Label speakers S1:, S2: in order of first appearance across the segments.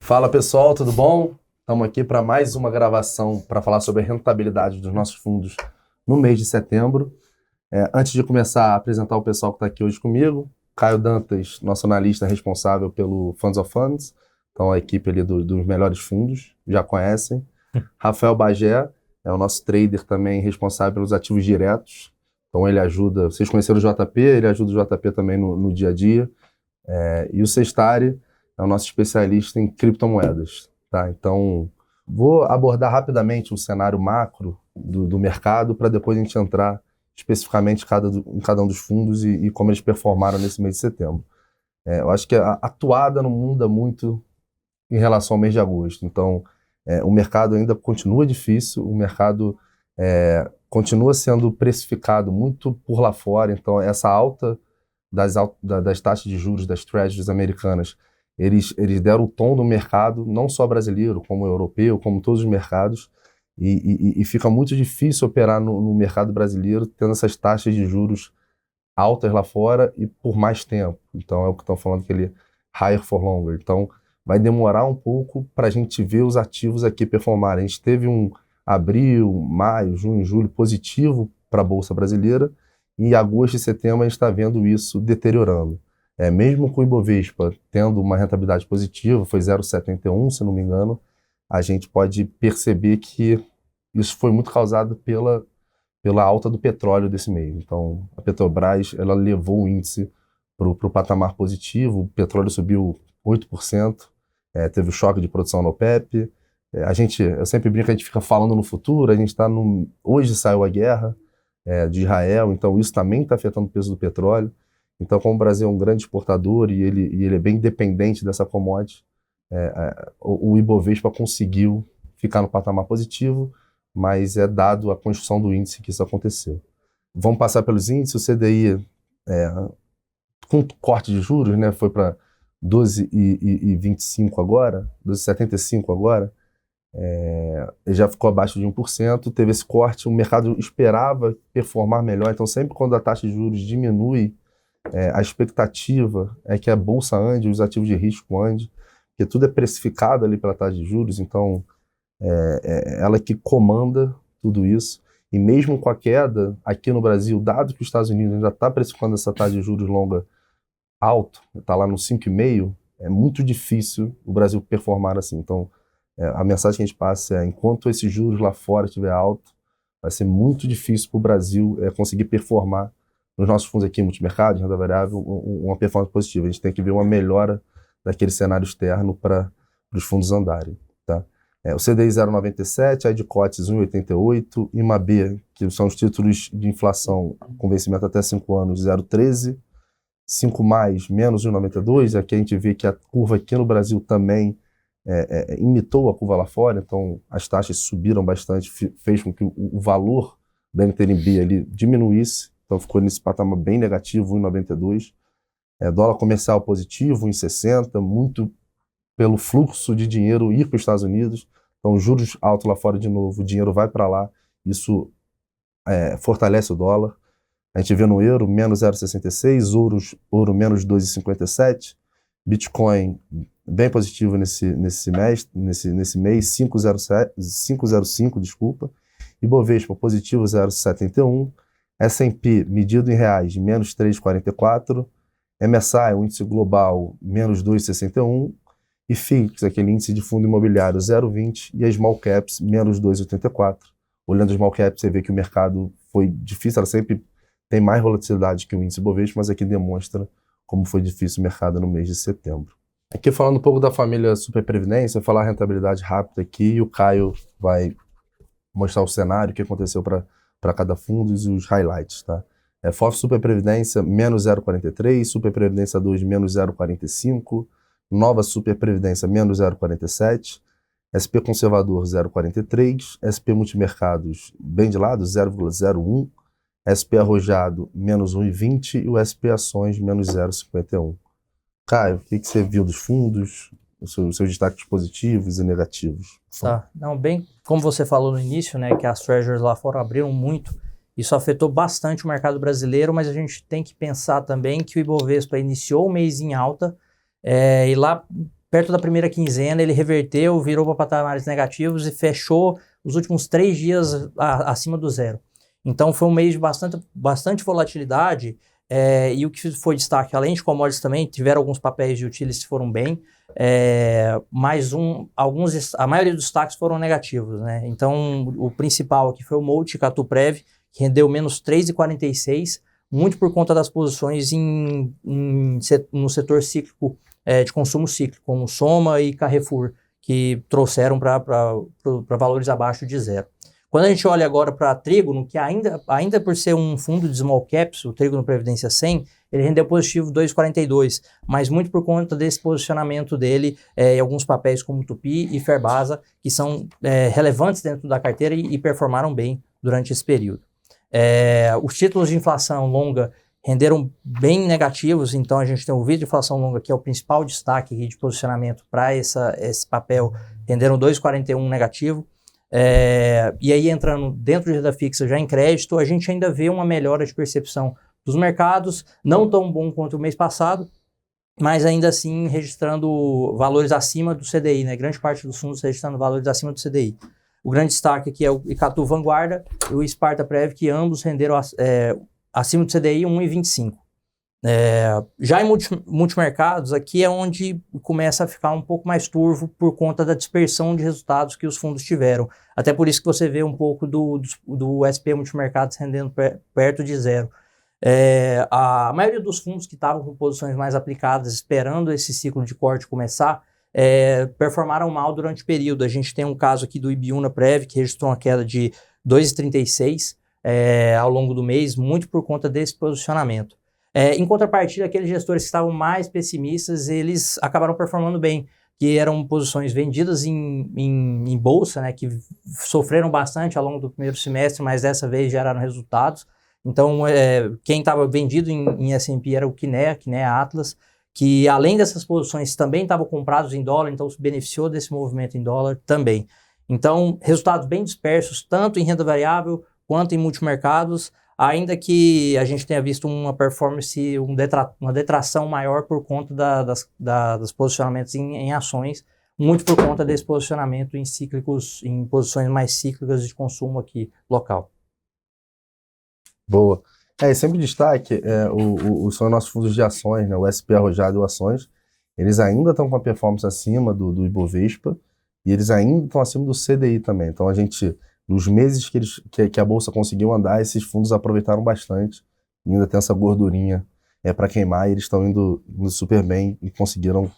S1: Fala pessoal, tudo bom? Estamos aqui para mais uma gravação para falar sobre a rentabilidade dos nossos fundos no mês de setembro. Antes de começar a apresentar o pessoal que está aqui hoje comigo, Caio Dantas, nosso analista responsável pelo Funds of Funds, então a equipe ali dos melhores fundos, já conhecem. Rafael Bagé é o nosso trader também responsável pelos ativos diretos, então ele ajuda, vocês conheceram o JP, ele ajuda o JP também no dia a dia. E o Sestari é o nosso especialista em criptomoedas, tá? Então, vou abordar rapidamente o cenário macro do mercado para depois a gente entrar especificamente em cada um dos fundos e como eles performaram nesse mês de setembro. Eu acho que a toada não muda muito em relação ao mês de agosto. Então, o mercado ainda continua difícil, o mercado continua sendo precificado muito por lá fora. Então, essa alta das taxas de juros das treasuries americanas, eles deram o tom do mercado, não só brasileiro, como europeu, como todos os mercados, e fica muito difícil operar no mercado brasileiro tendo essas taxas de juros altas lá fora e por mais tempo. Então é o que estão falando, aquele higher for longer. Então vai demorar um pouco para a gente ver os ativos aqui performarem. A gente teve um abril, maio, junho, julho positivo para a Bolsa Brasileira, e em agosto e setembro a gente está vendo isso deteriorando. Mesmo com o Ibovespa tendo uma rentabilidade positiva, foi 0,71, se não me engano, a gente pode perceber que isso foi muito causado pela alta do petróleo desse mês. Então, a Petrobras ela levou o índice para o patamar positivo, o petróleo subiu 8%, teve o choque de produção no OPEP. Eu sempre brinco que a gente fica falando no futuro, a gente está hoje saiu a guerra de Israel, então isso também está afetando o preço do petróleo. Então, como o Brasil é um grande exportador e ele é bem dependente dessa commodity, o Ibovespa conseguiu ficar no patamar positivo, mas é dado a construção do índice que isso aconteceu. Vamos passar pelos índices. O CDI, com corte de juros, né, foi para 12,25 agora, 12,75 agora, já ficou abaixo de 1%, teve esse corte, o mercado esperava performar melhor, então sempre quando a taxa de juros diminui, a expectativa é que a bolsa ande, os ativos de risco ande, porque tudo é precificado ali pela taxa de juros, então ela que comanda tudo isso. E mesmo com a queda aqui no Brasil, dado que os Estados Unidos ainda está precificando essa taxa de juros longa alto, está lá no 5,5, é muito difícil o Brasil performar assim. Então, a mensagem que a gente passa enquanto esses juros lá fora estiver alto, vai ser muito difícil para o Brasil conseguir performar nos nossos fundos aqui, multimercado, renda variável, uma performance positiva. A gente tem que ver uma melhora daquele cenário externo para os fundos andarem. Tá? O CDI 0,97, a Edcotes 1,88, IMAB, que são os títulos de inflação com vencimento até 5 anos, 0,13, 5 mais, menos 1,92, aqui a gente vê que a curva aqui no Brasil também imitou a curva lá fora, então as taxas subiram bastante, fez com que o valor da NTNB ali diminuísse, então ficou nesse patamar bem negativo, 1,92. Dólar comercial positivo, 1,60, muito pelo fluxo de dinheiro ir para os Estados Unidos. Então, juros altos lá fora de novo, o dinheiro vai para lá, isso fortalece o dólar. A gente vê no euro, menos 0,66, ouro menos 2,57, Bitcoin bem positivo nesse mês, 5,05, desculpa, Ibovespa positivo 0,71, S&P medido em reais, menos 3,44, MSCI, o índice global, menos 2,61, e FIX, aquele índice de fundo imobiliário, 0,20, e a Small Caps, menos 2,84. Olhando as Small Caps, você vê que o mercado foi difícil, ela sempre tem mais volatilidade que o índice Bovespa, mas aqui demonstra como foi difícil o mercado no mês de setembro. Aqui falando um pouco da família Superprevidência, vou falar a rentabilidade rápida aqui, e o Caio vai mostrar o cenário, o que aconteceu para cada fundo e os highlights, tá? FOF Superprevidência, menos 0,43, Superprevidência 2, menos 0,45, Nova Superprevidência, menos 0,47, SP Conservador, 0,43, SP Multimercados, bem de lado, 0,01, SP Arrojado, menos 1,20 e o SP Ações, menos 0,51. Caio, o que você viu dos fundos, os seus destaques positivos e negativos?
S2: Tá, não, bem, como você falou no início, né, que as treasuries lá fora abriram muito, isso afetou bastante o mercado brasileiro, mas a gente tem que pensar também que o Ibovespa iniciou o mês em alta, e lá perto da primeira quinzena, ele reverteu, virou para patamares negativos e fechou os últimos 3 dias acima do zero. Então, foi um mês de bastante volatilidade, e o que foi destaque, além de commodities também, tiveram alguns papéis de utilities que foram bem, a maioria dos destaques foram negativos, né? Então, o principal aqui foi o Multi Catuprev, que rendeu menos 3,46, muito por conta das posições no setor cíclico, de consumo cíclico, como Soma e Carrefour, que trouxeram para valores abaixo de zero. Quando a gente olha agora para Trígono, que ainda por ser um fundo de small caps, o Trígono Previdência 100, ele rendeu positivo 2,42, mas muito por conta desse posicionamento dele em alguns papéis como Tupi e Ferbasa, que são relevantes dentro da carteira e performaram bem durante esse período. Os títulos de inflação longa renderam bem negativos, então a gente tem o VIX de inflação longa, que é o principal destaque aqui de posicionamento para esse papel, renderam 2,41 negativo. E aí, entrando dentro de renda fixa já em crédito, a gente ainda vê uma melhora de percepção dos mercados, não tão bom quanto o mês passado, mas ainda assim registrando valores acima do CDI, né? Grande parte dos fundos registrando valores acima do CDI. O grande destaque aqui é o Icatu Vanguarda e o Sparta Prev, que ambos renderam acima do CDI 1,25. Já em multimercados, aqui é onde começa a ficar um pouco mais turvo por conta da dispersão de resultados que os fundos tiveram. Até por isso que você vê um pouco do SP Multimercados rendendo perto de zero. A maioria dos fundos que estavam com posições mais aplicadas, esperando esse ciclo de corte começar, performaram mal durante o período. A gente tem um caso aqui do Ibiúna Prev, que registrou uma queda de 2,36 ao longo do mês, muito por conta desse posicionamento. Em contrapartida, aqueles gestores que estavam mais pessimistas, eles acabaram performando bem, que eram posições vendidas em bolsa, né, que sofreram bastante ao longo do primeiro semestre, mas dessa vez geraram resultados. Então, quem estava vendido em S&P era o Kinea Atlas, que além dessas posições também estavam comprados em dólar, então se beneficiou desse movimento em dólar também. Então, resultados bem dispersos, tanto em renda variável quanto em multimercados, ainda que a gente tenha visto uma performance, uma detração maior por conta dos posicionamentos em ações, muito por conta desse posicionamento em cíclicos, em posições mais cíclicas de consumo aqui local.
S1: Boa. Sempre destaque, são nossos fundos de ações, né? O SP Arrojado e o Ações, eles ainda estão com a performance acima do Ibovespa e eles ainda estão acima do CDI também. Então a gente, nos meses que a Bolsa conseguiu andar, esses fundos aproveitaram bastante, e ainda tem essa gordurinha para queimar, e eles estão indo super bem e conseguiram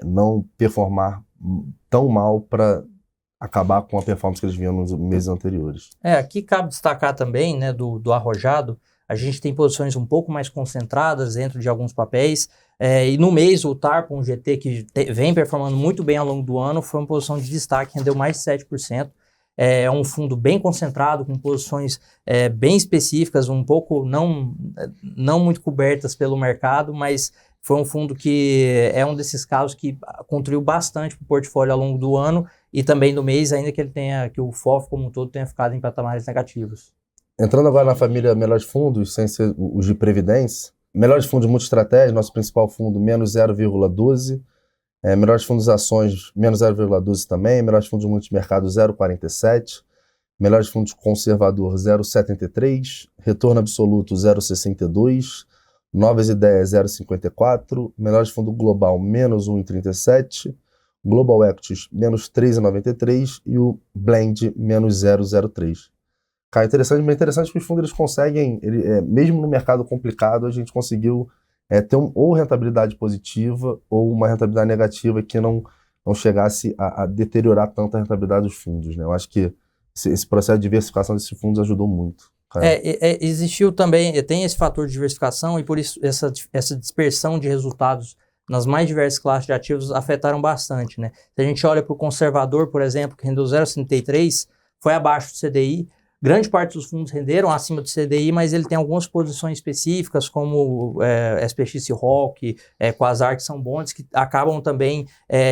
S1: não performar tão mal para acabar com a performance que eles vinham nos meses anteriores.
S2: Aqui cabe destacar também, né, do Arrojado, a gente tem posições um pouco mais concentradas dentro de alguns papéis, e no mês o Tarpon GT, que vem performando muito bem ao longo do ano, foi uma posição de destaque, rendeu mais de 7%. É um fundo bem concentrado, com posições bem específicas, um pouco não muito cobertas pelo mercado, mas foi um fundo que é um desses casos que contribuiu bastante para o portfólio ao longo do ano e também no mês, ainda que o FOF como um todo tenha ficado em patamares negativos.
S1: Entrando agora na família Melhores Fundos, sem ser os de Previdência, Melhores Fundos Multiestratégia, nosso principal fundo, menos 0,12%. Melhores fundos ações, menos 0,12 também. Melhores fundos multimercado, 0,47. Melhores fundos conservador, 0,73. Retorno absoluto, 0,62. Novas ideias, 0,54. Melhores fundo global, menos 1,37. Global Equities, menos 3,93. E o Blend, menos 0,03. Cara, bem interessante que os fundos eles conseguem, mesmo no mercado complicado, a gente conseguiu ter ou rentabilidade positiva ou uma rentabilidade negativa que não chegasse a deteriorar tanto a rentabilidade dos fundos, né? Eu acho que esse processo de diversificação desses fundos ajudou muito.
S2: Existiu também, tem esse fator de diversificação e por isso essa dispersão de resultados nas mais diversas classes de ativos afetaram bastante, né? Se a gente olha para o conservador, por exemplo, que rendeu 0,63, foi abaixo do CDI. Grande parte dos fundos renderam acima do CDI, mas ele tem algumas posições específicas, como SPX Rock, Quasar, que são bonds, que acabam também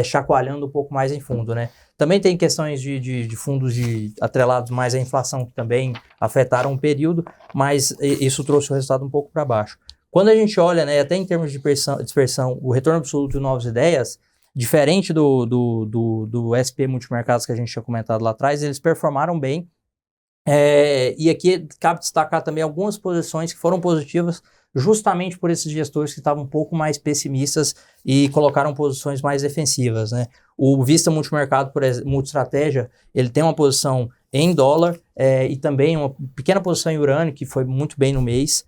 S2: chacoalhando um pouco mais em fundo, né? Também tem questões de fundos atrelados mais à inflação, que também afetaram o período, mas isso trouxe o resultado um pouco para baixo. Quando a gente olha, né, até em termos de dispersão, o retorno absoluto de Novas Ideias, Diferente do SP Multimercados que a gente tinha comentado lá atrás, eles performaram bem. E aqui cabe destacar também algumas posições que foram positivas justamente por esses gestores que estavam um pouco mais pessimistas e colocaram posições mais defensivas, né? O Vista Multimercado, por exemplo, Multistratégia, ele tem uma posição em dólar e também uma pequena posição em urânio, que foi muito bem no mês.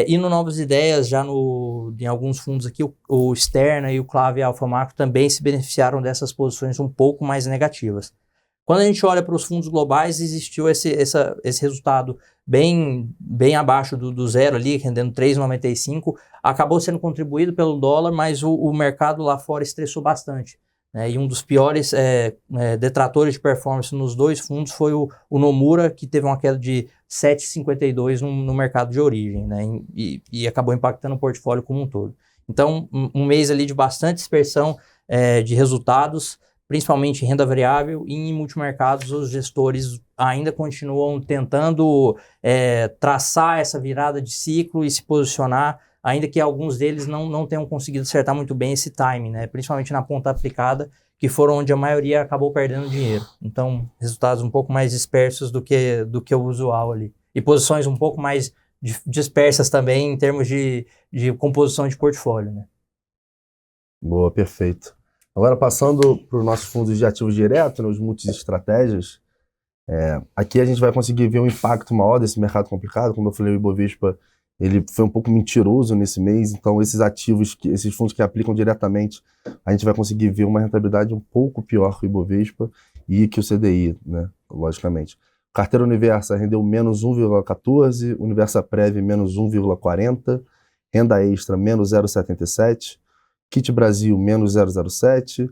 S2: E no Novas Ideias, já em alguns fundos aqui, o Sterna e o Clave Alpha Macro também se beneficiaram dessas posições um pouco mais negativas. Quando a gente olha para os fundos globais, existiu esse resultado bem abaixo do zero ali, rendendo 3,95, acabou sendo contribuído pelo dólar, mas o mercado lá fora estressou bastante. Né? E um dos piores detratores de performance nos dois fundos foi o Nomura, que teve uma queda de 7,52 no mercado de origem, né? E acabou impactando o portfólio como um todo. Então, um mês ali de bastante dispersão de resultados, principalmente em renda variável, e em multimercados os gestores ainda continuam tentando traçar essa virada de ciclo e se posicionar, ainda que alguns deles não tenham conseguido acertar muito bem esse timing, né? Principalmente na ponta aplicada, que foram onde a maioria acabou perdendo dinheiro. Então, resultados um pouco mais dispersos do que o usual ali. E posições um pouco mais dispersas também em termos de composição de portfólio, né?
S1: Boa, perfeito. Agora, passando para os nossos fundos de ativos diretos, nos multi-estratégias, aqui a gente vai conseguir ver um impacto maior desse mercado complicado. Como eu falei, o Ibovespa ele foi um pouco mentiroso nesse mês, então esses ativos, esses fundos que aplicam diretamente, a gente vai conseguir ver uma rentabilidade um pouco pior que o Ibovespa e que o CDI, né, logicamente. Carteira Universa rendeu menos 1,14, Universa Prev menos 1,40, Renda Extra menos 0,77, Kit Brasil, menos 0,07.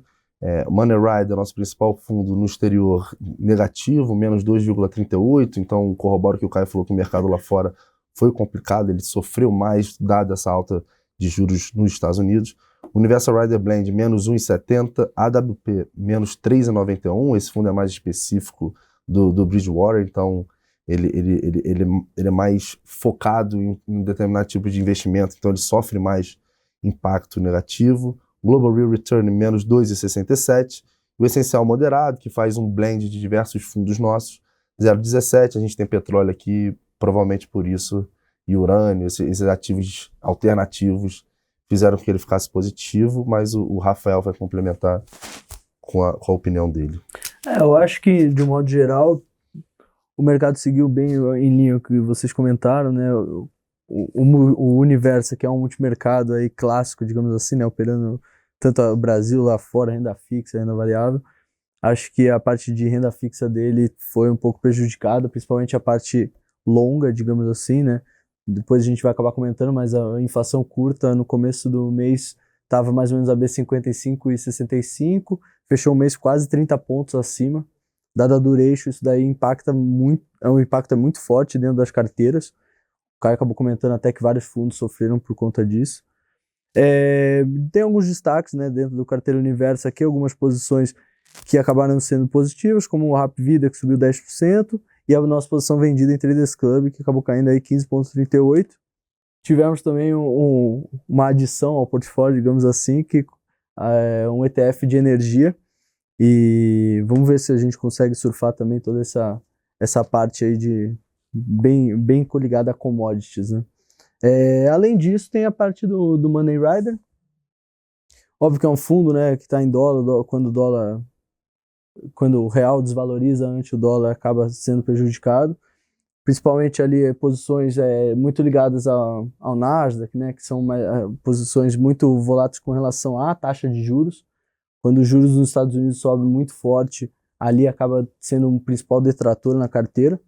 S1: Money Rider, nosso principal fundo no exterior, negativo, menos 2,38. Então, corroboro que o Caio falou que o mercado lá fora foi complicado, ele sofreu mais, dada essa alta de juros nos Estados Unidos. Universal Rider Blend, menos 1,70. AWP, menos 3,91. Esse fundo é mais específico do Bridgewater, então ele é mais focado em determinado tipo de investimento, então ele sofre mais impacto negativo. Global Real Return, menos 2,67. O Essencial Moderado, que faz um blend de diversos fundos nossos, 0,17. A gente tem petróleo aqui, provavelmente por isso, e urânio, esses ativos alternativos fizeram com que ele ficasse positivo, mas o Rafael vai complementar com a opinião dele.
S3: Eu acho que, de um modo geral, o mercado seguiu bem em linha com o que vocês comentaram, né? O Universo, que é um multimercado aí clássico, digamos assim, né, operando tanto o Brasil lá fora, renda fixa, renda variável. Acho que a parte de renda fixa dele foi um pouco prejudicada, principalmente a parte longa, digamos assim, né? Depois a gente vai acabar comentando, mas a inflação curta no começo do mês estava mais ou menos a B55 e 65, fechou o mês quase 30 pontos acima. Dada a duration, isso daí impacta muito, um impacto muito forte dentro das carteiras. O Caio acabou comentando até que vários fundos sofreram por conta disso. Tem alguns destaques, né, dentro do Carteira Universo aqui, algumas posições que acabaram sendo positivas, como o Rap Vida, que subiu 10%, e a nossa posição vendida em Traders Club, que acabou caindo aí 15,38%. Tivemos também uma adição ao portfólio, digamos assim, que é um ETF de energia, e vamos ver se a gente consegue surfar também toda essa parte aí de bem coligada a commodities, né? Além disso, tem a parte do Money Rider. Óbvio que é um fundo, né, que está em dólar, quando o real desvaloriza ante o dólar, acaba sendo prejudicado. Principalmente ali posições muito ligadas ao Nasdaq, né, que são posições muito voláteis com relação à taxa de juros. Quando os juros nos Estados Unidos sobem muito forte, ali acaba sendo um principal detrator na carteira.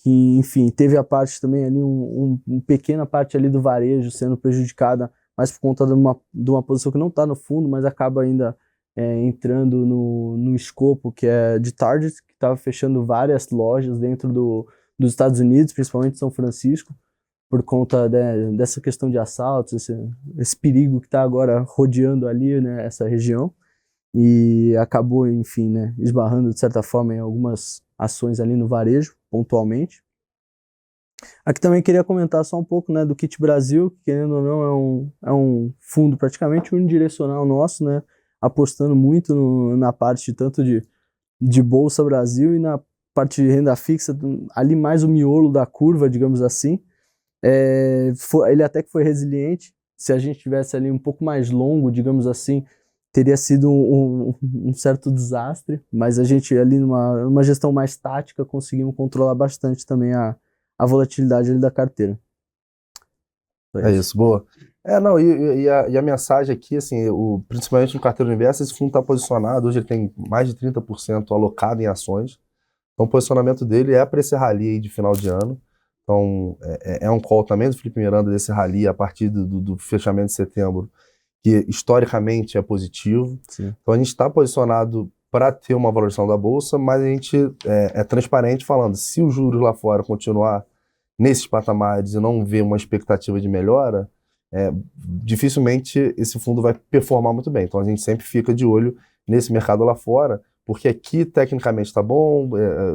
S3: Que, enfim, teve a parte também ali, uma pequena parte ali do varejo sendo prejudicada, mas por conta de uma posição que não está no fundo, mas acaba ainda entrando no escopo que é de Target, que estava fechando várias lojas dentro dos Estados Unidos, principalmente São Francisco, por conta dessa questão de assaltos, esse perigo que está agora rodeando ali, né, essa região, e acabou, enfim, né, esbarrando de certa forma em algumas ações ali no varejo, pontualmente. Aqui também queria comentar só um pouco, né, do Kit Brasil, que querendo ou não é um fundo praticamente unidirecional nosso, né, apostando muito na parte tanto de Bolsa Brasil e na parte de renda fixa, ali mais o miolo da curva, digamos assim. Ele até que foi resiliente, se a gente tivesse ali um pouco mais longo, digamos assim, teria sido um certo desastre, mas a gente ali numa gestão mais tática conseguimos controlar bastante também a volatilidade ali da carteira.
S1: É isso, boa. Não, e a mensagem aqui, assim, principalmente no carteiro universo, esse fundo está posicionado, hoje ele tem mais de 30% alocado em ações, então o posicionamento dele é para esse rally aí de final de ano, então é um call também do Felipe Miranda desse rally a partir do fechamento de setembro, que historicamente é positivo.
S3: Sim.
S1: Então a gente está posicionado para ter uma valorização da Bolsa, mas a gente é transparente falando, se o juros lá fora continuar nesses patamares e não ver uma expectativa de melhora, dificilmente esse fundo vai performar muito bem. Então a gente sempre fica de olho nesse mercado lá fora, porque aqui tecnicamente está bom,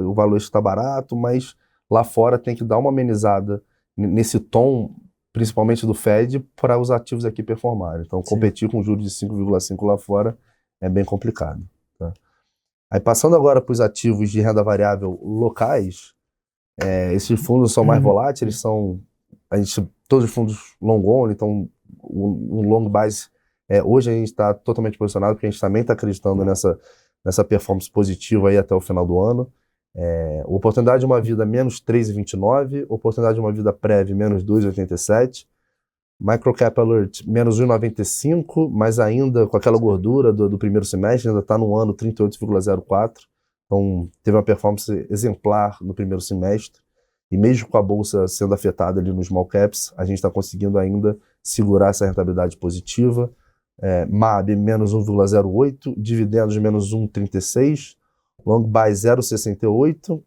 S1: o valor está barato, mas lá fora tem que dar uma amenizada nesse tom, principalmente do Fed, para os ativos aqui performarem. Então competir com juros de 5,5 lá fora é bem complicado. Tá? Aí passando agora para os ativos de renda variável locais, esses fundos são mais voláteis, todos os fundos long only, então o long base, hoje a gente está totalmente posicionado, porque a gente também está acreditando nessa performance positiva aí até o final do ano. Oportunidade de uma vida menos 3,29, oportunidade de uma vida prévia menos 2,87, Microcap Alert menos 1,95, mas ainda com aquela gordura do primeiro semestre, ainda está no ano 38,04. Então, teve uma performance exemplar no primeiro semestre. E mesmo com a bolsa sendo afetada ali nos small caps, a gente está conseguindo ainda segurar essa rentabilidade positiva. MAB menos 1,08, dividendos menos 1,36, long buy 0,68,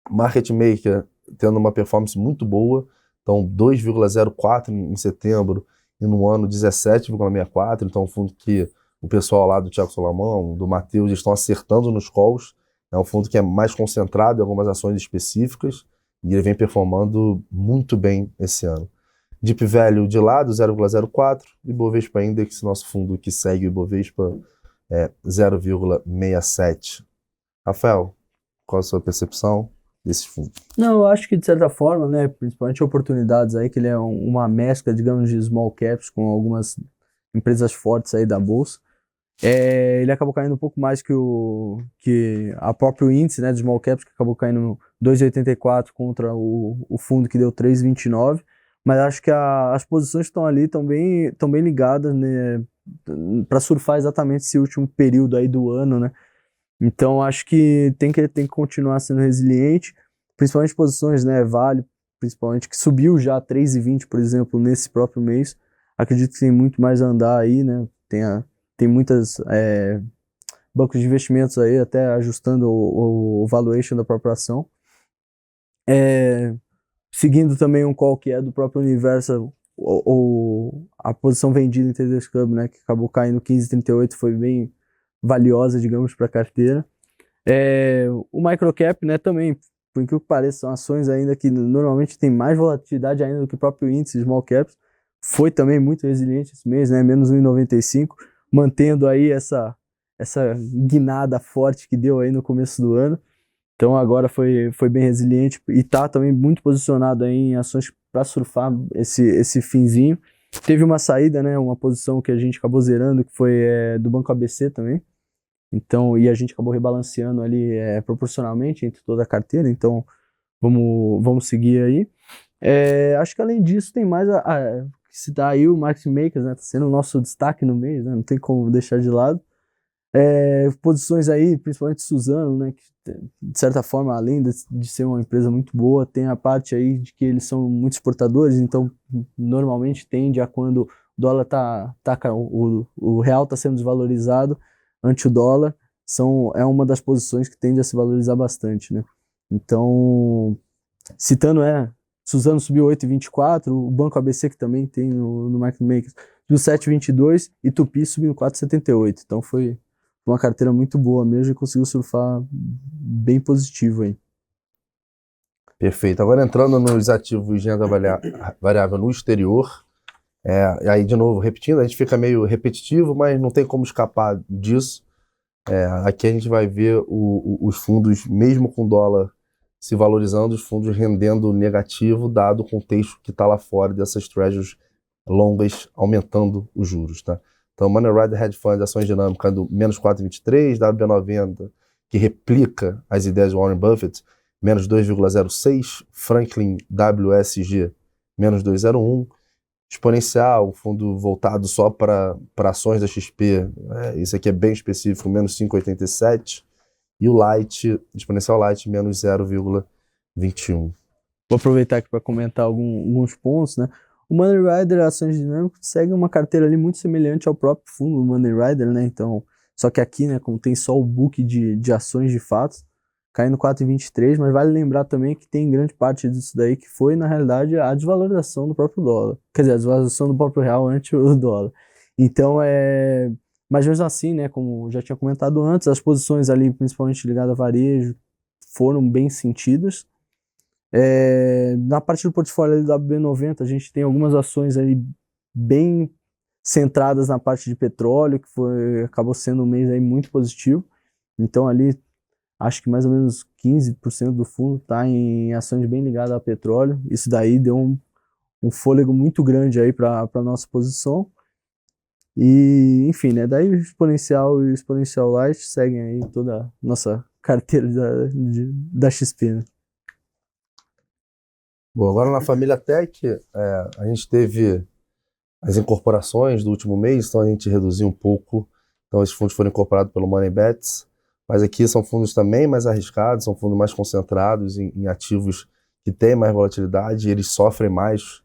S1: market maker tendo uma performance muito boa, então 2,04 em setembro e no ano 17,64, então um fundo que o pessoal lá do Thiago Solamão, do Matheus, estão acertando nos calls. É um fundo que é mais concentrado em algumas ações específicas e ele vem performando muito bem esse ano. Deep Value de lado, 0,04, e Ibovespa Index, nosso fundo que segue o Ibovespa, 0,67. Rafael, qual a sua percepção desse fundo?
S3: Não, eu acho que de certa forma, né, principalmente oportunidades aí, que ele é uma mescla, digamos, de small caps com algumas empresas fortes aí da bolsa. Ele acabou caindo um pouco mais que a próprio índice, né, de small caps, que acabou caindo 2,84 contra o fundo que deu 3,29, mas acho que as posições que estão ali estão bem ligadas, né, para surfar exatamente esse último período aí do ano, né. Então acho que tem que continuar sendo resiliente, principalmente posições, né, Vale, principalmente, que subiu já 3,20, por exemplo, nesse próprio mês. Acredito que tem muito mais a andar aí, né, tem muitas bancos de investimentos aí até ajustando o valuation da própria ação. Seguindo também um call que é do próprio Universal, a posição vendida em Traders Club, né, que acabou caindo 15,38, foi bem valiosa, digamos, para a carteira. O Microcap, né, também, por incrível que pareça, são ações ainda que normalmente tem mais volatilidade ainda do que o próprio índice Small Caps. Foi também muito resiliente esse mês, né, menos 1,95, mantendo aí essa guinada forte que deu aí no começo do ano. Então agora foi bem resiliente e tá também muito posicionado aí em ações para surfar esse finzinho. Teve uma saída, né, uma posição que a gente acabou zerando, que foi do Banco ABC também. Então, e a gente acabou rebalanceando ali proporcionalmente entre toda a carteira, então vamos seguir aí. Acho que além disso tem mais se dá aí o Market Makers, né, tá sendo o nosso destaque no mês, né, não tem como deixar de lado. Posições aí, principalmente Suzano, né, que de certa forma, além de ser uma empresa muito boa, tem a parte aí de que eles são muito exportadores, então normalmente tende a quando o dólar o real está sendo desvalorizado ante o dólar, é uma das posições que tende a se valorizar bastante, né? Então, citando, Suzano subiu 8,24, o Banco ABC, que também tem no Market Makers, subiu 7,22 e Tupi subiu 4,78. Então foi uma carteira muito boa mesmo e conseguiu surfar bem positivo aí.
S1: Perfeito. Agora entrando nos ativos de renda variável no exterior, aí de novo, repetindo, a gente fica meio repetitivo, mas não tem como escapar disso. Aqui a gente vai ver os fundos, mesmo com o dólar se valorizando, os fundos rendendo negativo, dado o contexto que está lá fora dessas treasuries longas aumentando os juros, tá? Então, Money Rider Hedge Fund, ações dinâmicas do menos 4,23, WB90, que replica as ideias de Warren Buffett, menos 2,06, Franklin WSG, menos 2,01, Exponencial, um fundo voltado só para ações da XP, isso aqui é bem específico, menos 5,87, e o Light, Exponencial Light, menos 0,21.
S3: Vou aproveitar aqui para comentar alguns pontos, né? O Money Rider Ações Dinâmicas segue uma carteira ali muito semelhante ao próprio fundo do Money Rider, né? Então, só que aqui, né, como tem só o book de ações de fato, cai no 4,23, mas vale lembrar também que tem grande parte disso daí que foi, na realidade, a desvalorização do próprio dólar. Quer dizer, a desvalorização do próprio real ante o dólar. Então, mas mesmo assim, né, como já tinha comentado antes, as posições ali, principalmente ligadas a varejo, foram bem sentidas. Na parte do portfólio ali do WB90, a gente tem algumas ações ali bem centradas na parte de petróleo, que acabou sendo um mês aí muito positivo. Então ali, acho que mais ou menos 15% do fundo está em ações bem ligadas a petróleo. Isso daí deu um fôlego muito grande aí para a nossa posição. E, enfim, né, daí o Exponencial e o Exponencial Light seguem aí toda a nossa carteira da XP, né?
S1: Bom, agora na família Tech, a gente teve as incorporações do último mês, então a gente reduziu um pouco. Então esses fundos foram incorporados pelo MoneyBets, mas aqui são fundos também mais arriscados, são fundos mais concentrados em ativos que têm mais volatilidade, e eles sofrem mais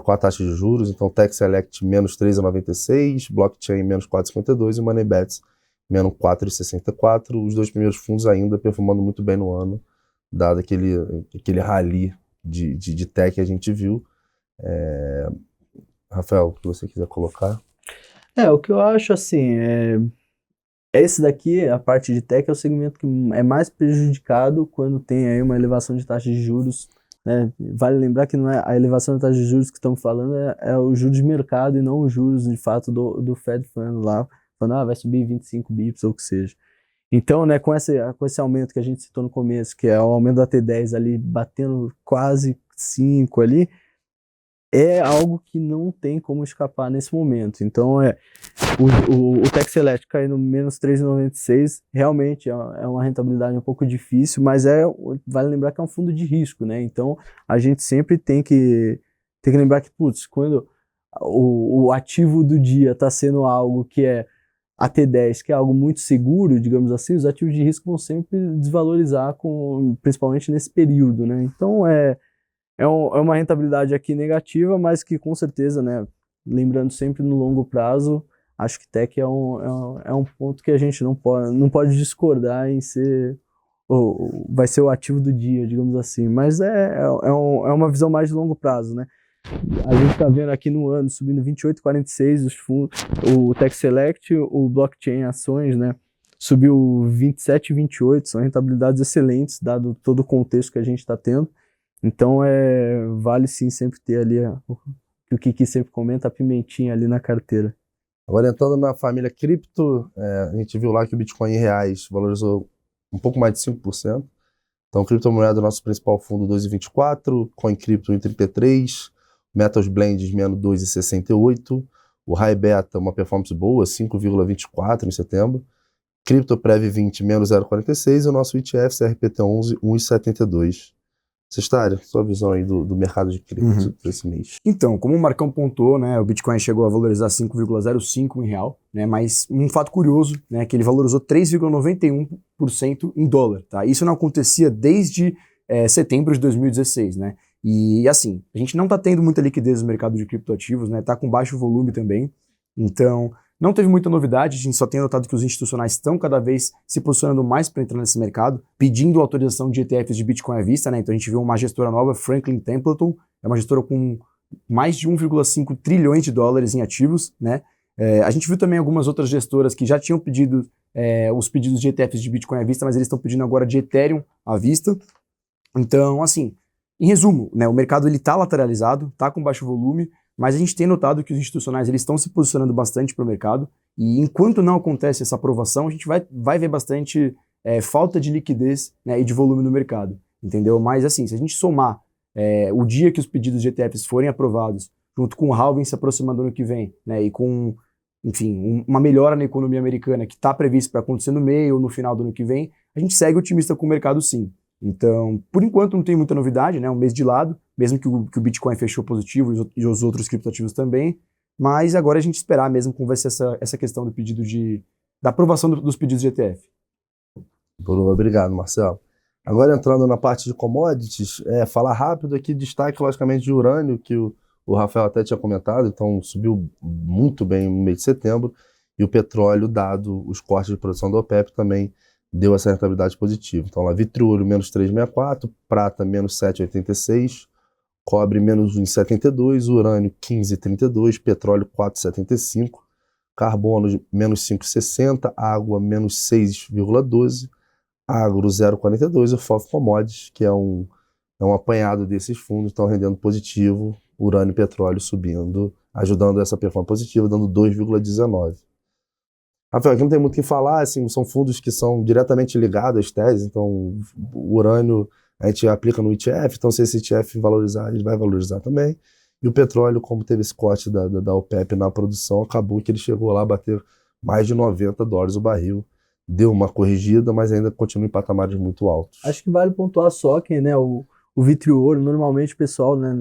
S1: com a taxa de juros. Então Tech Select menos 3,96, Blockchain menos 4,52 e o MoneyBets menos 4,64. Os dois primeiros fundos ainda performando muito bem no ano, dado aquele rally de tech que a gente viu. Rafael, o que você quiser colocar?
S3: O que eu acho assim, esse daqui, a parte de tech, é o segmento que é mais prejudicado quando tem aí uma elevação de taxa de juros, né? Vale lembrar que não é a elevação da taxa de juros que estamos falando, é o juros de mercado e não os juros de fato do Fed Fund lá, falando, vai subir 25 bips ou o que seja. Então, né, com esse aumento que a gente citou no começo, que é o aumento da T10 ali batendo quase 5 ali, é algo que não tem como escapar nesse momento. Então, o Tech Select caindo menos 3,96, realmente é uma rentabilidade um pouco difícil, mas vale lembrar que é um fundo de risco, né? Então, a gente sempre tem que lembrar que, quando o ativo do dia está sendo algo que é a T10, que é algo muito seguro, digamos assim, os ativos de risco vão sempre desvalorizar, principalmente nesse período, né? Então, é uma rentabilidade aqui negativa, mas que com certeza, né, lembrando sempre no longo prazo, acho que tech é um ponto que a gente não pode discordar em ser, vai ser o ativo do dia, digamos assim, mas é uma visão mais de longo prazo, né? A gente está vendo aqui no ano subindo 28,46 os fundos, o Tech Select, o Blockchain Ações, né? Subiu 27,28, são rentabilidades excelentes, dado todo o contexto que a gente está tendo. Então vale sim sempre ter ali o Kiki sempre comenta, a pimentinha ali na carteira.
S1: Agora entrando na família cripto, a gente viu lá que o Bitcoin em reais valorizou um pouco mais de 5%. Então, criptomoeda, nosso principal fundo, 2,24%, Coin Crypto, 1,33%, Metals Blends, menos 2,68%, o High Beta, uma performance boa, 5,24% em setembro, Crypto Prev 20, menos 0,46%, e o nosso ETF, CRPT11, 1,72%. Sestário, sua visão aí do mercado de cripto para esse mês.
S4: Então, como o Marcão pontuou, né, o Bitcoin chegou a valorizar 5,05 em real, né, mas um fato curioso, né, que ele valorizou 3,91% em dólar, tá? Isso não acontecia desde setembro de 2016, né? E assim, a gente não tá tendo muita liquidez no mercado de criptoativos, né? Tá com baixo volume também. Então, não teve muita novidade, a gente só tem notado que os institucionais estão cada vez se posicionando mais para entrar nesse mercado, pedindo autorização de ETFs de Bitcoin à vista, né? Então a gente viu uma gestora nova, Franklin Templeton, é uma gestora com mais de 1,5 trilhões de dólares em ativos, né? A gente viu também algumas outras gestoras que já tinham pedido os pedidos de ETFs de Bitcoin à vista, mas eles estão pedindo agora de Ethereum à vista. Então, assim, em resumo, né, o mercado ele está lateralizado, está com baixo volume, mas a gente tem notado que os institucionais eles estão se posicionando bastante para o mercado, e enquanto não acontece essa aprovação, a gente vai ver bastante falta de liquidez, né, e de volume no mercado, entendeu? Mas assim, se a gente somar o dia que os pedidos de ETFs forem aprovados, junto com o halving se aproximando ano que vem, né, e com, enfim, uma melhora na economia americana que está prevista para acontecer no meio ou no final do ano que vem, a gente segue otimista com o mercado sim. Então, por enquanto não tem muita novidade, né? Um mês de lado, mesmo que o Bitcoin fechou positivo e os outros criptoativos também, mas agora a gente esperar mesmo como vai ser essa questão do pedido da aprovação dos pedidos de ETF.
S1: Obrigado, Marcelo. Agora entrando na parte de commodities, falar rápido aqui, destaque logicamente de urânio, que o Rafael até tinha comentado, então subiu muito bem no mês de setembro, e o petróleo, dado os cortes de produção da OPEP, também deu essa rentabilidade positiva. Então lá, vitriolo menos 3,64, prata menos 7,86, cobre menos 1,72, urânio 15,32, petróleo 4,75, carbono menos 5,60, água menos 6,12, agro 0,42 e o FOF Commodities, que é um apanhado desses fundos, estão rendendo positivo, urânio e petróleo subindo, ajudando essa performance positiva, dando 2,19. Rafael, aqui não tem muito o que falar, assim, são fundos que são diretamente ligados às teses, então o urânio a gente aplica no ETF, então se esse ETF valorizar, ele vai valorizar também. E o petróleo, como teve esse corte da OPEP na produção, acabou que ele chegou lá a bater mais de $90 o barril. Deu uma corrigida, mas ainda continua em patamares muito altos.
S3: Acho que vale pontuar só que, né, o vitriolo, normalmente o pessoal, né,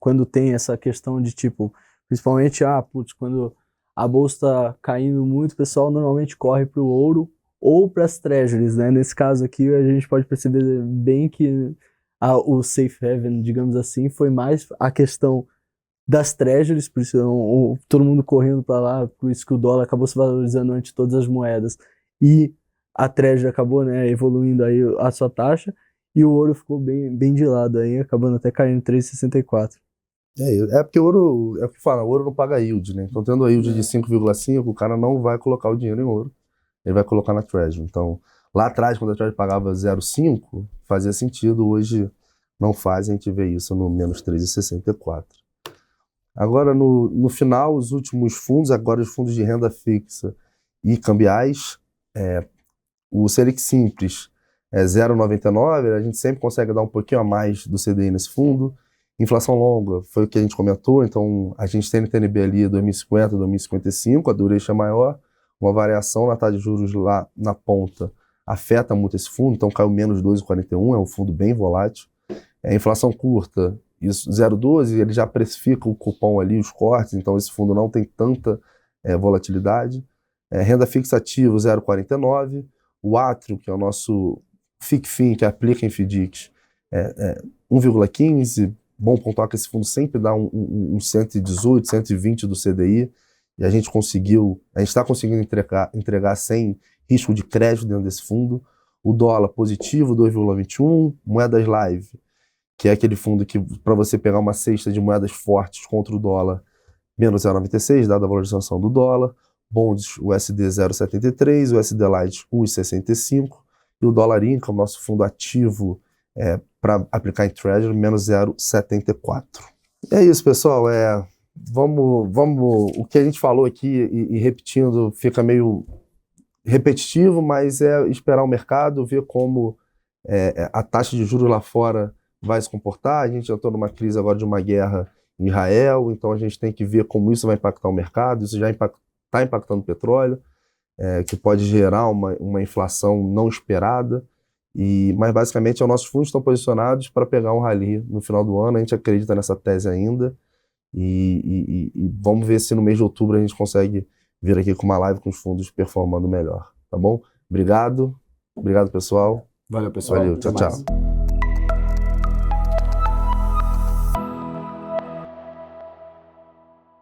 S3: quando tem essa questão de tipo, principalmente, quando a bolsa está caindo muito, o pessoal normalmente corre para o ouro ou para as treasuries, né? Nesse caso aqui, a gente pode perceber bem que o safe haven, digamos assim, foi mais a questão das treasuries, por isso todo mundo correndo para lá, por isso que o dólar acabou se valorizando ante todas as moedas, e a treasury acabou, né, evoluindo aí a sua taxa, e o ouro ficou bem de lado aí, acabando até caindo 3,64.
S1: É porque o ouro, é o que fala, o ouro não paga yield, né? Então, tendo a yield de 5,5, o cara não vai colocar o dinheiro em ouro, ele vai colocar na Treasury. Então, lá atrás, quando a Treasury pagava 0,5, fazia sentido, hoje não faz, a gente vê isso no menos 3,64. Agora, no final, os últimos fundos, agora os fundos de renda fixa e cambiais, o Selic Simples é 0,99, a gente sempre consegue dar um pouquinho a mais do CDI nesse fundo. Inflação longa, foi o que a gente comentou, então a gente tem no TNB ali 2050, 2055, a duration é maior, uma variação na taxa de juros lá na ponta afeta muito esse fundo, então caiu menos 2,41, é um fundo bem volátil. Inflação curta, isso 0,12, ele já precifica o cupom ali, os cortes, então esse fundo não tem tanta volatilidade. Renda fixa ativa 0,49, o Atrio, que é o nosso FICFIN, que aplica em FDICs, 1,15, bom pontuar que esse fundo sempre dá um 118, 120 do CDI, e a gente está conseguindo entregar sem risco de crédito dentro desse fundo. O dólar positivo, 2,21, moedas live, que é aquele fundo que, para você pegar uma cesta de moedas fortes contra o dólar, menos 0,96, dada a valorização do dólar. Bonds, o USD 0,73, o USD Lite 1,65, e o dólar income, nosso fundo ativo para aplicar em Treasury, menos 0,74. E é isso, pessoal. O que a gente falou aqui e repetindo fica meio repetitivo, mas é esperar o mercado, ver como a taxa de juros lá fora vai se comportar. A gente já está numa crise agora de uma guerra em Israel, então a gente tem que ver como isso vai impactar o mercado. Isso já está impactando o petróleo, que pode gerar uma inflação não esperada. Mas basicamente os nossos fundos estão posicionados para pegar um rally no final do ano. A gente acredita nessa tese ainda e vamos ver se no mês de outubro a gente consegue vir aqui com uma live com os fundos performando melhor, tá bom? Obrigado, pessoal.
S4: Valeu, pessoal.
S1: Valeu, tchau.